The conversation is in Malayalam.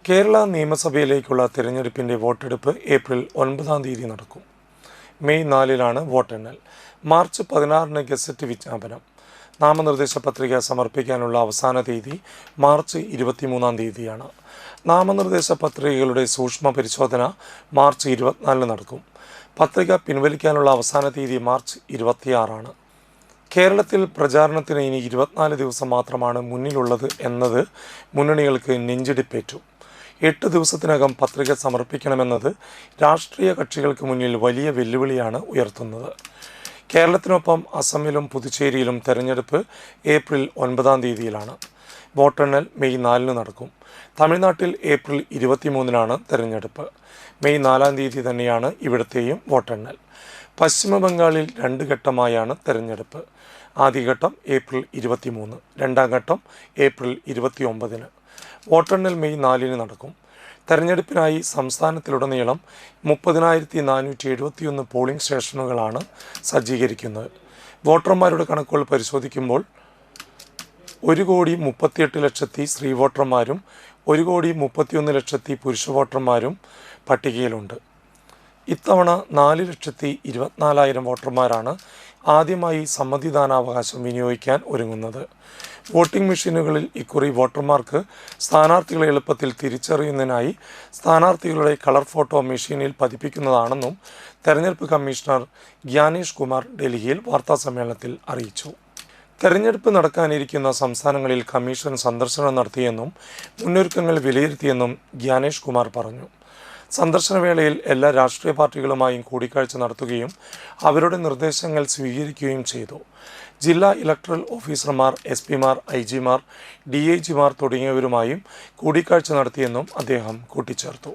കേരള നിയമസഭയിലേക്കുള്ള തിരഞ്ഞെടുപ്പിൻ്റെ വോട്ടെടുപ്പ് ഏപ്രിൽ 9 നടക്കും. മെയ് 4 വോട്ടെണ്ണൽ. മാർച്ച് 16 ഗസറ്റ് വിജ്ഞാപനം. നാമനിർദ്ദേശ പത്രിക സമർപ്പിക്കാനുള്ള അവസാന തീയതി മാർച്ച് 23 നാമനിർദ്ദേശ പത്രികകളുടെ സൂക്ഷ്മ പരിശോധന മാർച്ച് 24 നടക്കും. പത്രിക പിൻവലിക്കാനുള്ള അവസാന തീയതി മാർച്ച് 26 കേരളത്തിൽ പ്രചാരണത്തിന് ഇനി 24 ദിവസം മാത്രമാണ് മുന്നിലുള്ളത് എന്നത് മുന്നണികൾക്ക് നെഞ്ചിടിപ്പേറ്റു. 8 ദിവസത്തിനകം പത്രിക സമർപ്പിക്കണമെന്നത് രാഷ്ട്രീയ കക്ഷികൾക്ക് മുന്നിൽ വലിയ വെല്ലുവിളിയാണ് ഉയർത്തുന്നത്. കേരളത്തിനൊപ്പം അസമിലും പുതുച്ചേരിയിലും തെരഞ്ഞെടുപ്പ് ഏപ്രിൽ 9 വോട്ടെണ്ണൽ മെയ് 4 നടക്കും. തമിഴ്നാട്ടിൽ ഏപ്രിൽ 23 തെരഞ്ഞെടുപ്പ്. മെയ് 4 തന്നെയാണ് ഇവിടത്തെയും വോട്ടെണ്ണൽ. പശ്ചിമ ബംഗാളിൽ 2 ഘട്ടമായാണ് തെരഞ്ഞെടുപ്പ്. ആദ്യഘട്ടം ഏപ്രിൽ 23, രണ്ടാം ഘട്ടം ഏപ്രിൽ 29. വോട്ടെണ്ണൽ മെയ് 4 നടക്കും. തെരഞ്ഞെടുപ്പിനായി സംസ്ഥാനത്തിലുടനീളം 30,471 പോളിംഗ് സ്റ്റേഷനുകളാണ് സജ്ജീകരിക്കുന്നത്. വോട്ടർമാരുടെ കണക്കുകൾ പരിശോധിക്കുമ്പോൾ 1,38,00,000 സ്ത്രീ വോട്ടർമാരും 1,31,00,000 പുരുഷ വോട്ടർമാരും പട്ടികയിലുണ്ട്. ഇത്തവണ 4,24,000 വോട്ടർമാരാണ് ആദ്യമായി സമ്മതിദാനാവകാശം വിനിയോഗിക്കാൻ ഒരുങ്ങുന്നത്. വോട്ടിംഗ് മെഷീനുകളിൽ ഇക്കുറി വോട്ടർമാർക്ക് സ്ഥാനാർത്ഥികളെ എളുപ്പത്തിൽ തിരിച്ചറിയുന്നതിനായി സ്ഥാനാർത്ഥികളുടെ കളർ ഫോട്ടോ മെഷീനിൽ പതിപ്പിക്കുന്നതാണെന്നും തെരഞ്ഞെടുപ്പ് കമ്മീഷണർ ഗ്യാനേഷ് കുമാർ ഡൽഹിയിൽ വാർത്താസമ്മേളനത്തിൽ അറിയിച്ചു. തെരഞ്ഞെടുപ്പ് നടക്കാനിരിക്കുന്ന സംസ്ഥാനങ്ങളിൽ കമ്മീഷൻ സന്ദർശനം നടത്തിയെന്നും മുന്നൊരുക്കങ്ങൾ വിലയിരുത്തിയെന്നും ഗ്യാനേഷ് കുമാർ പറഞ്ഞു. സന്ദർശനവേളയിൽ എല്ലാ രാഷ്ട്രീയ പാർട്ടികളുമായും കൂടിക്കാഴ്ച നടത്തുകയും അവരുടെ നിർദ്ദേശങ്ങൾ സ്വീകരിക്കുകയും ചെയ്തു. ജില്ലാ ഇലക്ടറൽ ഓഫീസർമാർ, SP-മാർ, IG-മാർ, DIG-മാർ തുടങ്ങിയവരുമായും കൂടിക്കാഴ്ച നടത്തിയെന്നും അദ്ദേഹം കൂട്ടിച്ചേർത്തു.